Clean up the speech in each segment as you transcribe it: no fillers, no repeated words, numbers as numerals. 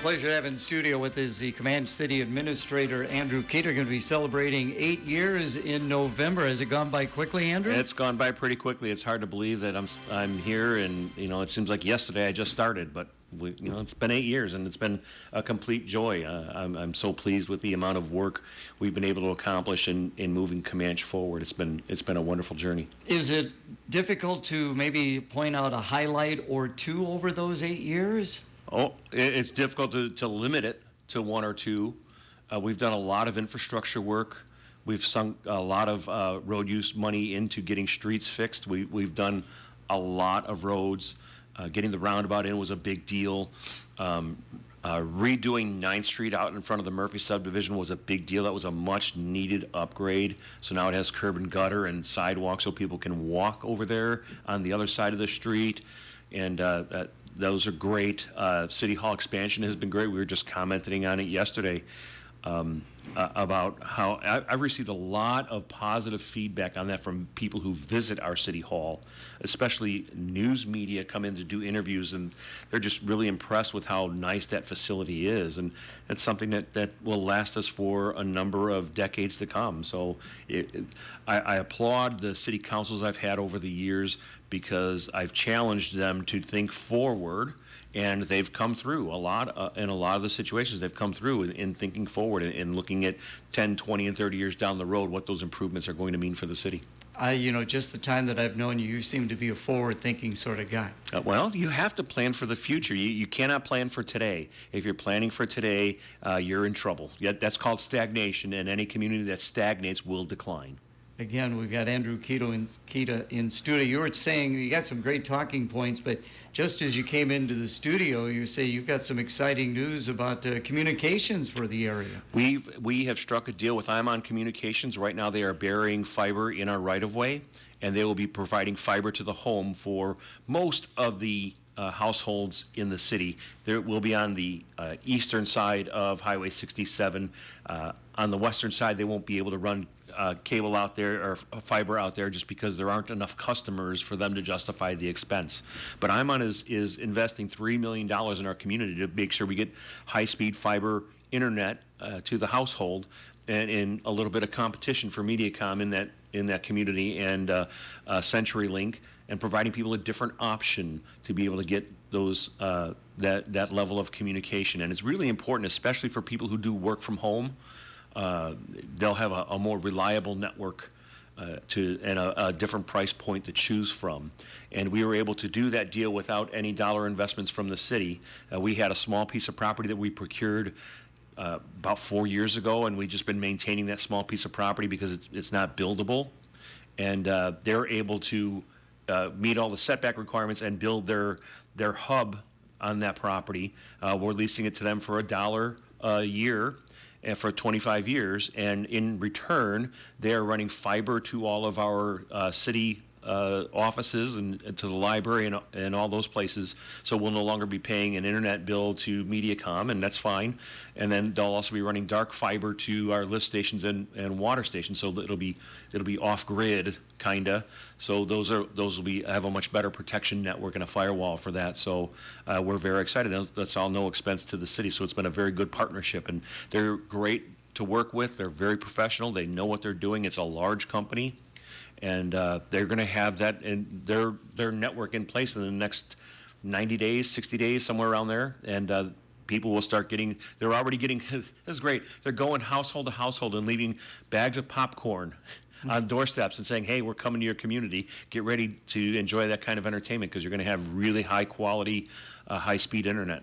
Pleasure to have in studio with us the Camanche City Administrator, Andrew Kida. Going to be celebrating 8 years in November. Has it gone by quickly, Andrew? It's gone by pretty quickly. It's hard to believe that I'm here, and it seems like yesterday I just started, but it's been 8 years, and it's been a complete joy. I'm so pleased with the amount of work we've been able to accomplish in moving Camanche forward. It's been a wonderful journey. Is it difficult to maybe point out a highlight or two over those 8 years? Oh, it's difficult to limit it to one or two. We've done a lot of infrastructure work. We've sunk a lot of road use money into getting streets fixed. We've done a lot of roads. Getting the roundabout in was a big deal. Redoing 9th Street out in front of the Murphy subdivision was a big deal. That was a much needed upgrade. So now it has curb and gutter and sidewalk so people can walk over there on the other side of the street. And those are great. City Hall expansion has been great. We were just commenting on it yesterday about how I've received a lot of positive feedback on that from people who visit our City Hall, especially news media come in to do interviews, and they're just really impressed with how nice that facility is. And it's something that will last us for a number of decades to come. So I applaud the city councils I've had over the years because I've challenged them to think forward. And they've come through a lot in a lot of the situations. They've come through in thinking forward and looking at 10, 20, and 30 years down the road, what those improvements are going to mean for the city. Just the time that I've known you, you seem to be a forward-thinking sort of guy. Well, you have to plan for the future. You cannot plan for today. If you're planning for today, you're in trouble. That's called stagnation, and any community that stagnates will decline. Again, we've got Andrew Kida in studio. You were saying you got some great talking points, but just as you came into the studio, you say you've got some exciting news about communications for the area. We have struck a deal with Imon Communications. Right now they are burying fiber in our right-of-way, and they will be providing fiber to the home for most of the households in the city. There will be on the eastern side of Highway 67. On the western side, they won't be able to run cable out there or fiber out there just because there aren't enough customers for them to justify the expense. But Imon is investing $3 million in our community to make sure we get high-speed fiber internet to the household, and in a little bit of competition for Mediacom in that community and CenturyLink, and providing people a different option to be able to get those that level of communication. And it's really important, especially for people who do work from home. They'll have a more reliable network and a different price point to choose from. And we were able to do that deal without any dollar investments from the city. We had a small piece of property that we procured about 4 years ago, and we've just been maintaining that small piece of property because it's not buildable. And they're able to meet all the setback requirements and build their hub on that property. We're leasing it to them for $1 a year and for 25 years, and in return, they're running fiber to all of our city offices and to the library and all those places. So we'll no longer be paying an internet bill to Mediacom, and that's fine. And then they'll also be running dark fiber to our lift stations and water stations. So it'll be off grid kinda. So those will have a much better protection network and a firewall for that. So we're very excited. That's all no expense to the city. So it's been a very good partnership, and they're great to work with. They're very professional. They know what they're doing. It's a large company. And they're going to have that in their network in place in the next 90 days, 60 days, somewhere around there. And people will start they're already getting, this is great, they're going household to household and leaving bags of popcorn on doorsteps and saying, hey, we're coming to your community. Get ready to enjoy that kind of entertainment because you're going to have really high quality, high-speed internet.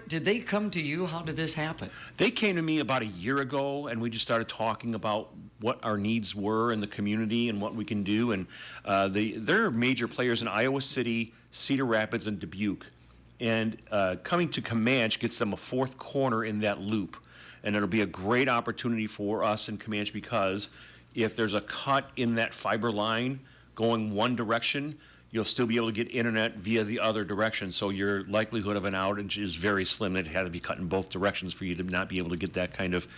Did they come to you? How did this happen? They came to me about a year ago, and we just started talking about what our needs were in the community and what we can do. And they're major players in Iowa City, Cedar Rapids, and Dubuque. And coming to Camanche gets them a fourth corner in that loop. And it'll be a great opportunity for us in Camanche because if there's a cut in that fiber line going one direction, you'll still be able to get internet via the other direction. So your likelihood of an outage is very slim. It had to be cut in both directions for you to not be able to get that kind of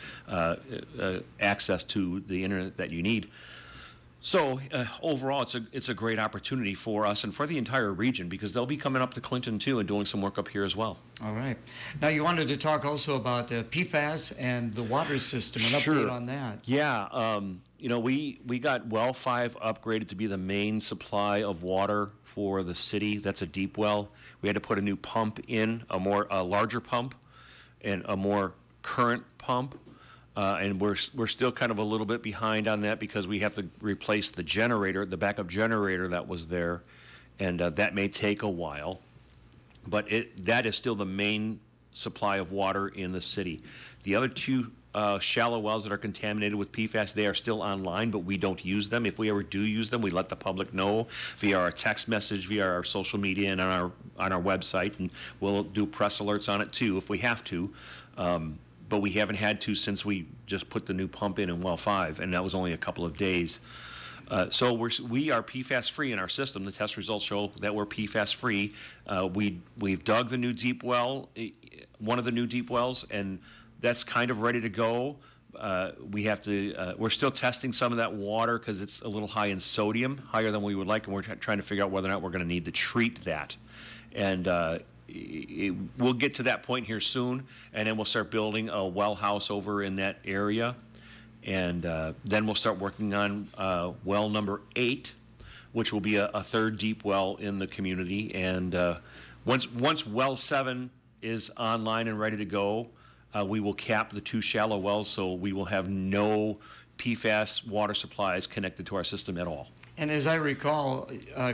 access to the internet that you need. So overall, it's a great opportunity for us and for the entire region because they'll be coming up to Clinton too and doing some work up here as well. All right. Now, you wanted to talk also about PFAS and the water system, an update on that. Yeah, we got well 5 upgraded to be the main supply of water for the city. That's a deep well. We had to put a new pump in, a larger pump, and a more current pump. And we're still kind of a little bit behind on that because we have to replace the generator, the backup generator that was there, and that may take a while. But that is still the main supply of water in the city. The other 2 shallow wells that are contaminated with PFAS, they are still online, but we don't use them. If we ever do use them, we let the public know via our text message, via our social media, and on our website, and we'll do press alerts on it too if we have to. But we haven't had to since we just put the new pump in well 5, and that was only a couple of days. So we are PFAS free in our system. The test results show that we're PFAS free. We've dug the new deep well, one of the new deep wells, and that's kind of ready to go. We're still testing some of that water because it's a little high in sodium, higher than we would like, and we're trying to figure out whether or not we're going to need to treat that. And we'll get to that point here soon, and then we'll start building a well house over in that area. And then we'll start working on well number 8, which will be a 3rd deep well in the community. And once well 7 is online and ready to go, we will cap the 2 shallow wells, so we will have no PFAS water supplies connected to our system at all. And as I recall,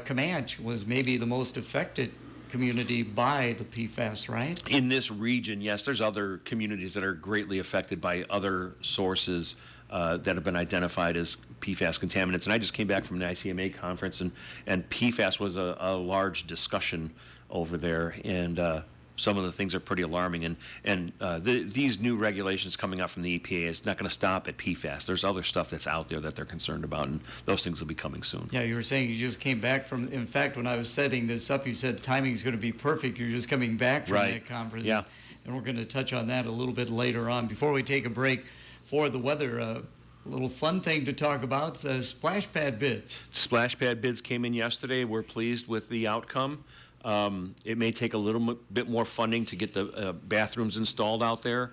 Camanche was maybe the most affected community by the PFAS, right? In this region, yes. There's other communities that are greatly affected by other sources that have been identified as PFAS contaminants. And I just came back from an ICMA conference, and PFAS was a large discussion over there. And some of the things are pretty alarming. And these new regulations coming out from the EPA is not going to stop at PFAS. There's other stuff that's out there that they're concerned about, and those things will be coming soon. Yeah, you were saying you just came back from, in fact, when I was setting this up, you said timing's going to be perfect. You're just coming back from that conference. Yeah. And we're going to touch on that a little bit later on. Before we take a break for the weather, a little fun thing to talk about, splash pad bids. Splash pad bids came in yesterday. We're pleased with the outcome. It may take a little bit more funding to get the bathrooms installed out there,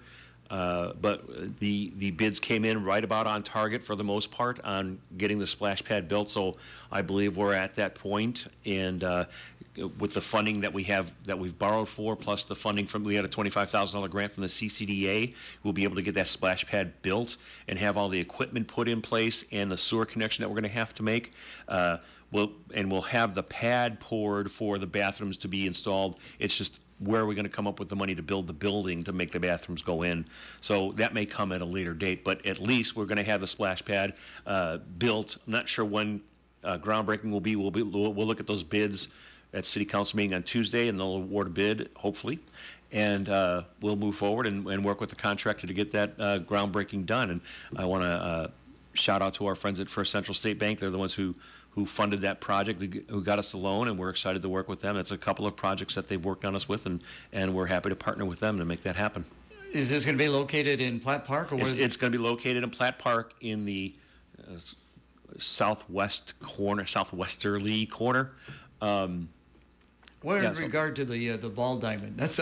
but the bids came in right about on target for the most part on getting the splash pad built. So I believe we're at that point, and with the funding that we've borrowed for, plus the funding we had a $25,000 grant from the CCDA, we'll be able to get that splash pad built and have all the equipment put in place and the sewer connection that we're going to have to make. We'll have the pad poured for the bathrooms to be installed. It's just where are we going to come up with the money to build the building to make the bathrooms go in? So that may come at a later date, but at least we're going to have the splash pad built. I'm not sure when groundbreaking will be. We'll look at those bids at City Council meeting on Tuesday, and they'll award a bid, hopefully. And we'll move forward and work with the contractor to get that groundbreaking done. And I want to shout out to our friends at First Central State Bank. They're the ones who funded that project, who got us the loan, and we're excited to work with them. It's a couple of projects that they've worked on us with, and we're happy to partner with them to make that happen. Is this going to be located in Platt Park? Or it's going to be located in Platt Park in the southwesterly corner. Where in regard to the ball diamond? That's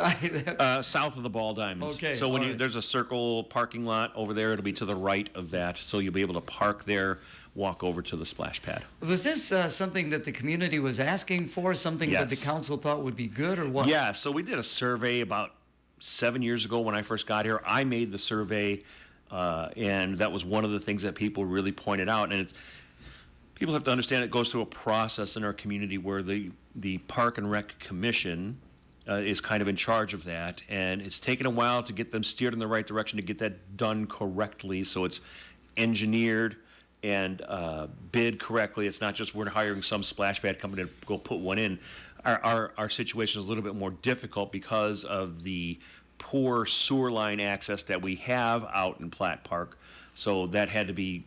south of the ball diamonds. Okay. So there's a circle parking lot over there, it'll be to the right of that. So you'll be able to park there, walk over to the splash pad. Was this something that the community was asking for? Something that the council thought would be good, or what? Yeah. So we did a survey about 7 years ago when I first got here. I made the survey, and that was one of the things that people really pointed out. And people have to understand it goes through a process in our community where the Park and Rec Commission is kind of in charge of that, and it's taken a while to get them steered in the right direction to get that done correctly, so it's engineered and bid correctly. It's not just we're hiring some splash pad company to go put one in. Our situation is a little bit more difficult because of the poor sewer line access that we have out in Platt Park. So that had to be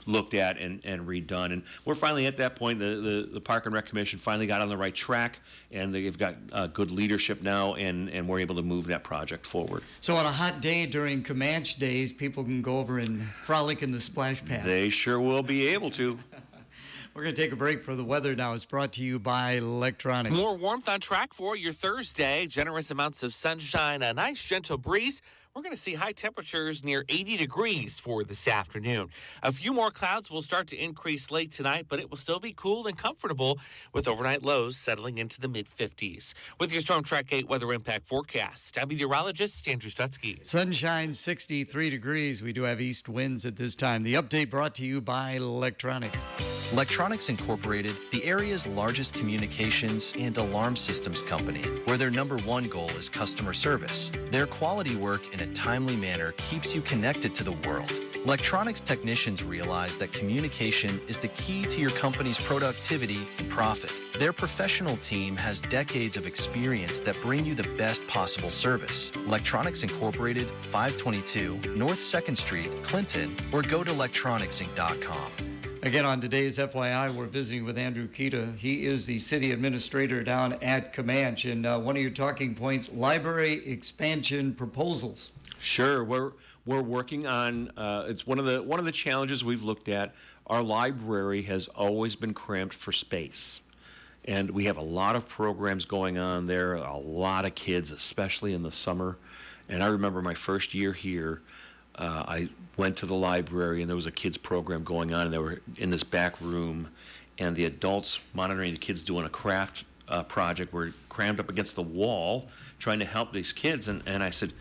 looked at and redone. And we're finally at that point. The Park and Rec Commission finally got on the right track, and they've got good leadership now, and we're able to move that project forward. So on a hot day during Camanche days, people can go over and frolic in the splash pad. They sure will be able to. We're going to take a break for the weather now. It's brought to you by Electronics. More warmth on track for your Thursday. Generous amounts of sunshine, a nice gentle breeze. We're going to see high temperatures near 80 degrees for this afternoon. A few more clouds will start to increase late tonight, but it will still be cool and comfortable with overnight lows settling into the mid-50s. With your Storm Track 8 weather impact forecast, I'm meteorologist Andrew Stutzky. Sunshine, 63 degrees. We do have east winds at this time. The update brought to you by Electronics. Electronics Incorporated, the area's largest communications and alarm systems company, where their number one goal is customer service. Their quality work in a timely manner keeps you connected to the world. Electronics technicians realize that communication is the key to your company's productivity and profit. Their professional team has decades of experience that bring you the best possible service. Electronics Incorporated, 522 North 2nd Street, Clinton, or go to electronicsinc.com. Again, on today's FYI, we're visiting with Andrew Kida. He is the city administrator down at Camanche. And one of your talking points, library expansion proposals. Sure, we're working on. It's one of the challenges we've looked at. Our library has always been cramped for space, and we have a lot of programs going on there. A lot of kids, especially in the summer. And I remember my first year here. I went to the library, and there was a kids program going on, and they were in this back room, and the adults monitoring the kids doing a craft project were crammed up against the wall trying to help these kids. And I said,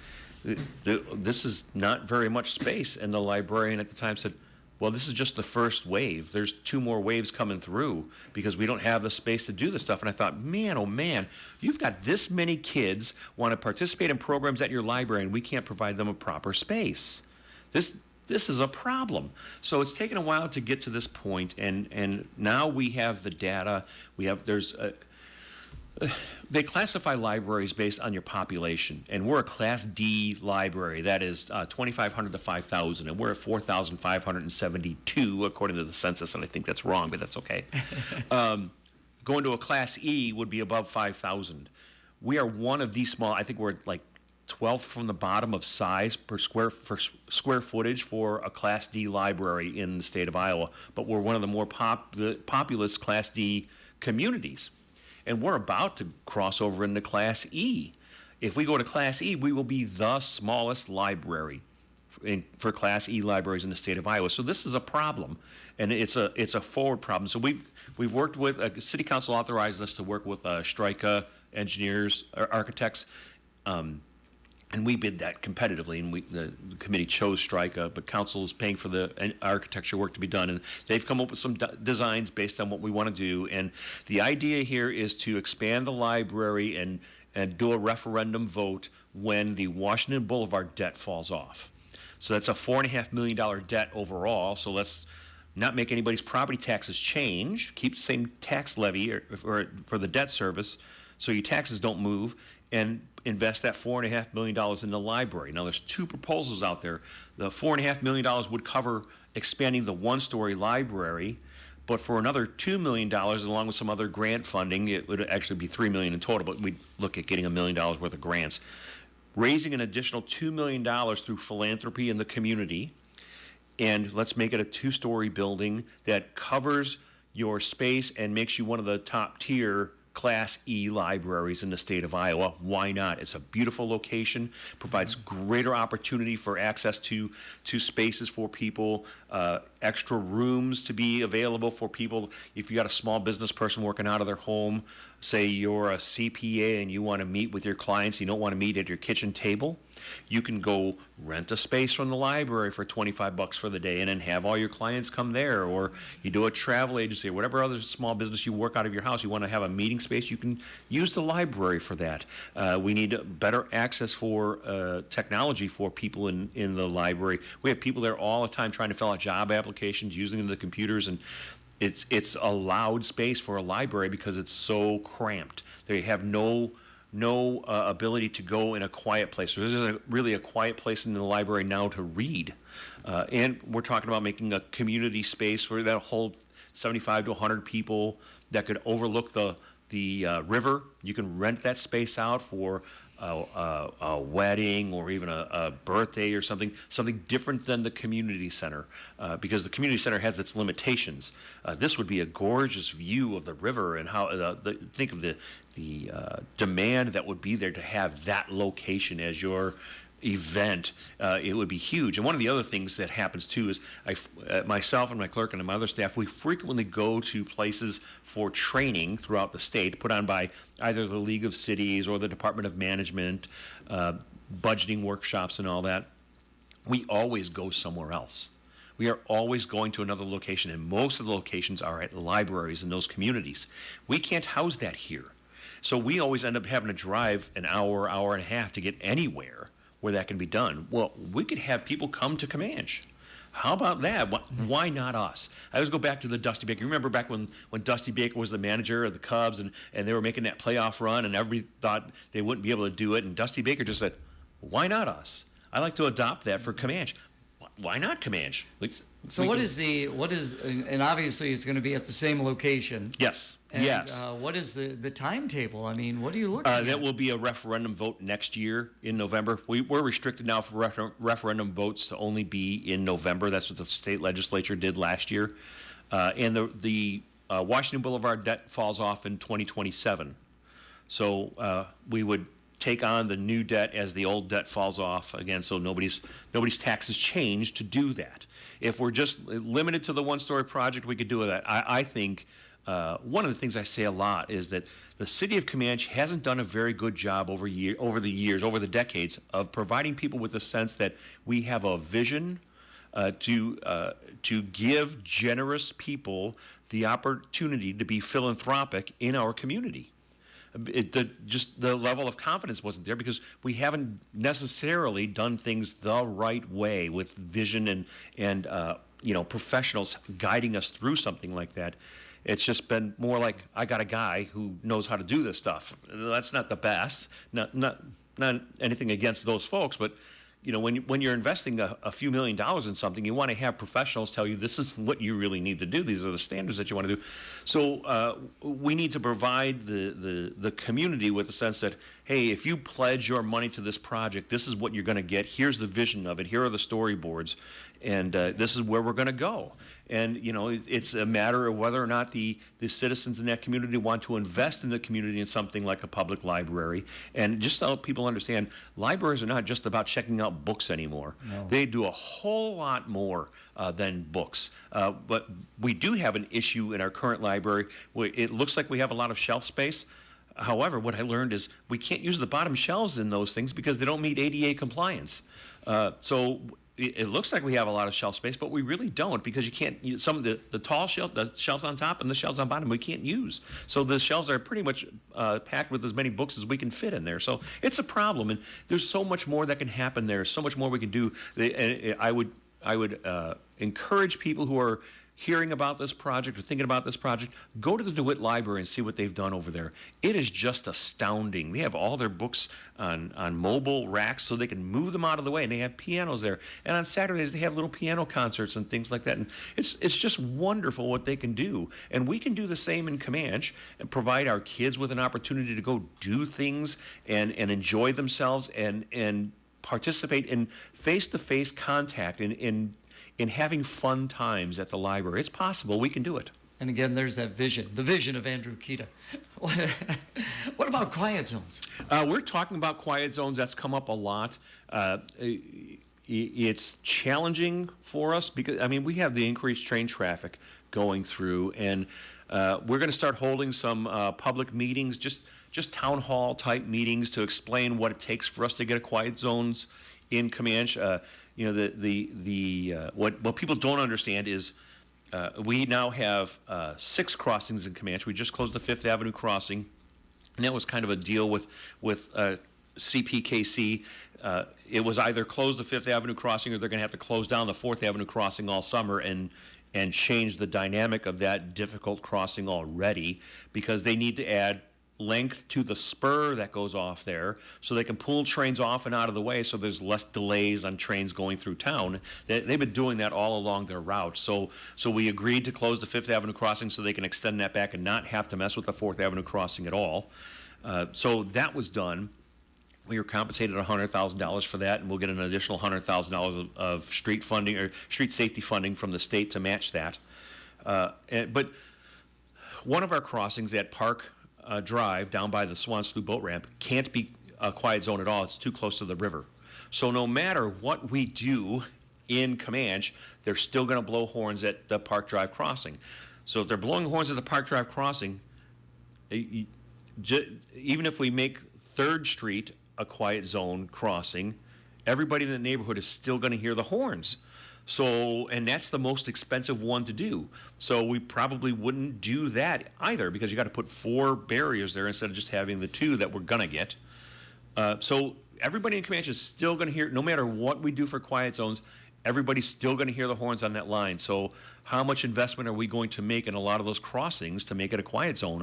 this is not very much space. And the librarian at the time said, well, this is just the first wave. There's 2 more waves coming through because we don't have the space to do this stuff. And I thought, man, oh man, you've got this many kids want to participate in programs at your library, and we can't provide them a proper space. This is a problem. So it's taken a while to get to this point, and now we have the data. They classify libraries based on your population, and we're a Class D library. That is 2,500 to 5,000, and we're at 4,572 according to the census, and I think that's wrong, but that's okay. Going to a Class E would be above 5,000. We are one of these small. I think we're like 12th from the bottom of size per square footage for a Class D library in the state of Iowa, but we're one of the more populous Class D communities. And we're about to cross over into Class E. If we go to Class E, we will be the smallest library for Class E libraries in the state of Iowa. So this is a problem, and it's a forward problem. So we've worked with City Council authorized us to work with Strika engineers or architects, and we bid that competitively, and the committee chose Strika, but council is paying for the architecture work to be done, and they've come up with some designs based on what we want to do. And the idea here is to expand the library and do a referendum vote when the Washington Boulevard debt falls off. So that's a $4.5 million debt overall. So let's not make anybody's property taxes change. Keep the same tax levy or for the debt service, so your taxes don't move, and invest that $4.5 million in the library. Now, there's 2 proposals out there. The $4.5 million would cover expanding the 1-story library, but for another $2 million, along with some other grant funding, it would actually be $3 million in total, but we'd look at getting $1 million worth of grants. Raising an additional $2 million through philanthropy in the community, and let's make it a 2-story building that covers your space and makes you one of the top tier Class E libraries in the state of Iowa. Why not? It's a beautiful location, provides greater opportunity for access to spaces for people, extra rooms to be available for people. If you got a small business person working out of their home, say you're a CPA and you want to meet with your clients, you don't want to meet at your kitchen table, you can go rent a space from the library for $25 for the day and then have all your clients come there. Or you do a travel agency or whatever other small business you work out of your house, you want to have a meeting space, you can use the library for that. We need better access for technology for people in the library. We have people there all the time trying to fill out job applications using the computers, and it's a loud space for a library because it's so cramped. They have no ability to go in a quiet place. So this is really a quiet place in the library now to read. And we're talking about making a community space for that'll hold 75 to 100 people that could overlook the river. You can rent that space out for a wedding or even a birthday or something different than the community center, because the community center has its limitations. This would be a gorgeous view of the river, and how think of the demand that would be there to have that location as your event. It would be huge. And one of the other things that happens too is myself and my clerk and my other staff, we frequently go to places for training throughout the state, put on by either the League of Cities or the Department of Management, budgeting workshops and all that. We always go somewhere else. We are always going to another location, and most of the locations are at libraries in those communities. We can't house that here. So we always end up having to drive an hour, hour and a half to get anywhere where that can be done. Well, we could have people come to Camanche. How about that? Why not us? I always go back to the Dusty Baker. You remember back when Dusty Baker was the manager of the Cubs, and they were making that playoff run, and everybody thought they wouldn't be able to do it, and Dusty Baker just said, why not us? I like to adopt that for Camanche. Why not Camanche? So what is, and obviously it's going to be at the same location. Yes. And, yes. What is the timetable? I mean, what are you looking at? That will be a referendum vote next year in November. We're restricted now for referendum votes to only be in November. That's what the state legislature did last year. And the Washington Boulevard debt falls off in 2027. So we would take on the new debt as the old debt falls off again, so nobody's taxes change to do that. If we're just limited to the one-story project, we could do that. I think one of the things I say a lot is that the city of Camanche hasn't done a very good job over the decades, of providing people with a sense that we have a vision to give generous people the opportunity to be philanthropic in our community. Just the level of confidence wasn't there, because we haven't necessarily done things the right way with vision and professionals guiding us through something like that. It's just been more like, I got a guy who knows how to do this stuff. That's not the best. Not anything against those folks, but when you're investing a few $1 million in something, you want to have professionals tell you this is what you really need to do. These are the standards that you want to do. So we need to provide the community with a sense that, hey, if you pledge your money to this project, this is what you're going to get. Here's the vision of it. Here are the storyboards, and this is where we're going to go. And it's a matter of whether or not the citizens in that community want to invest in the community in something like a public library. And just to help people understand, libraries are not just about checking out books anymore. No. They do a whole lot more than books. But we do have an issue in our current library where it looks like we have a lot of shelf space. However, what I learned is we can't use the bottom shelves in those things because they don't meet ADA compliance. So it looks like we have a lot of shelf space, but we really don't, because you can't use some of the tall shelf, the shelves on top and the shelves on bottom, we can't use. So the shelves are pretty much packed with as many books as we can fit in there. So it's a problem, and there's so much more that can happen there, so much more we can do. I would encourage people who are hearing about this project or thinking about this project, go to the DeWitt Library and see what they've done over there. It is just astounding. They have all their books on mobile racks so they can move them out of the way, and they have pianos there. And on Saturdays, they have little piano concerts and things like that. And it's just wonderful what they can do. And we can do the same in Camanche and provide our kids with an opportunity to go do things and enjoy themselves and participate in face-to-face contact in having fun times at the library. It's possible. We can do it. And again, there's that vision, the vision of Andrew Kida. What about quiet zones? We're talking about quiet zones. That's come up a lot. It's challenging for us because, we have the increased train traffic going through, and we're going to start holding some public meetings, just town hall type meetings to explain what it takes for us to get a quiet zones in Camanche. What people don't understand is we now have 6 crossings in Camanche. We just closed the 5th Avenue crossing, and that was kind of a deal with CPKC. It was either close the 5th Avenue crossing, or they're going to have to close down the 4th Avenue crossing all summer and change the dynamic of that difficult crossing already, because they need to add length to the spur that goes off there, so they can pull trains off and out of the way, so there's less delays on trains going through town. They've been doing that all along their route. So we agreed to close the Fifth Avenue crossing so they can extend that back and not have to mess with the Fourth Avenue crossing at all. So that was done. We were compensated $100,000 for that, and we'll get an additional $100,000 of street funding or street safety funding from the state to match that. But one of our crossings at Park Drive down by the Swan Slough boat ramp can't be a quiet zone at all. It's too close to the river. So no matter what we do in Camanche, they're still going to blow horns at the Park Drive crossing. So if they're blowing horns at the Park Drive crossing, even if we make 3rd Street a quiet zone crossing, everybody in the neighborhood is still going to hear the horns. So, and that's the most expensive one to do. So we probably wouldn't do that either, because you got to put 4 barriers there instead of just having the 2 that we're going to get. So everybody in Camanche is still going to hear, no matter what we do for quiet zones, everybody's still going to hear the horns on that line. So how much investment are we going to make in a lot of those crossings to make it a quiet zone?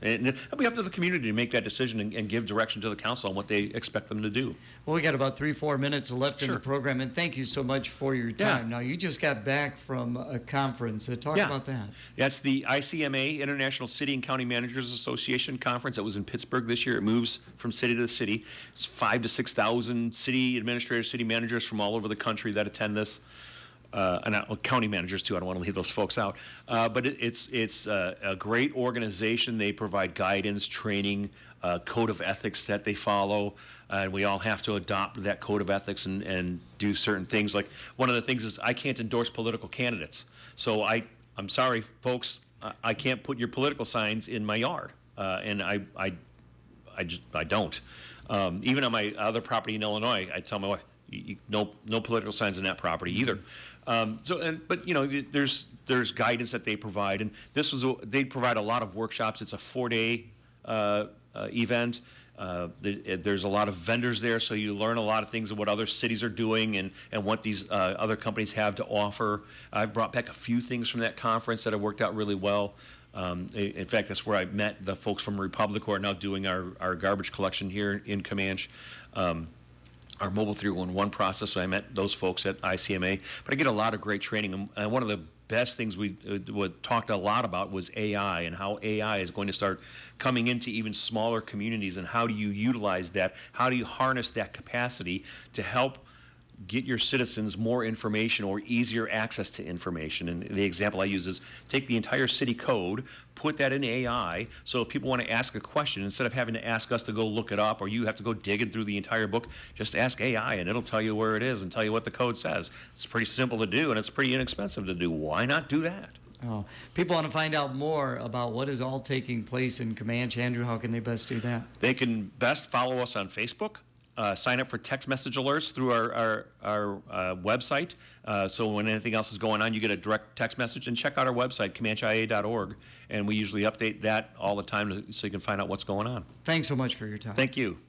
And it'll be up to the community to make that decision and give direction to the council on what they expect them to do. Well, we got about 3-4 minutes left in Sure. the program, and thank you so much for your time. Yeah. Now, you just got back from a conference. Talk Yeah. about that. That's the ICMA, International City and County Managers Association conference that was in Pittsburgh this year. It moves from city to city. It's 5,000 to 6,000 city administrators, city managers from all over the country that attend this. And county managers too. I don't want to leave those folks out. But it's a great organization. They provide guidance, training, code of ethics that they follow, and we all have to adopt that code of ethics and do certain things. Like one of the things is I can't endorse political candidates. So I'm sorry, folks. I can't put your political signs in my yard, and I don't. Even on my other property in Illinois, I tell my wife, no political signs on that property either. But you know, there's guidance that they provide, and they provide a lot of workshops. It's a 4-day event. There's a lot of vendors there, so you learn a lot of things of what other cities are doing and what these other companies have to offer. I've brought back a few things from that conference that have worked out really well. In fact, that's where I met the folks from Republic who are now doing our garbage collection here in Camanche. Our Mobile 311 process, so I met those folks at ICMA. But I get a lot of great training, and one of the best things we talked a lot about was AI and how AI is going to start coming into even smaller communities, and how do you utilize that? How do you harness that capacity to help get your citizens more information or easier access to information? And the example I use is take the entire city code, put that in AI, so if people want to ask a question, instead of having to ask us to go look it up or you have to go digging through the entire book, just ask AI and it'll tell you where it is and tell you what the code says. It's pretty simple to do and it's pretty inexpensive to do. Why not do that? Oh, people want to find out more about what is all taking place in Camanche. Andrew, how can they best do that? They can best follow us on Facebook. Sign up for text message alerts through our website. So when anything else is going on, you get a direct text message. And check out our website, CamancheIA.org. And we usually update that all the time so you can find out what's going on. Thanks so much for your time. Thank you.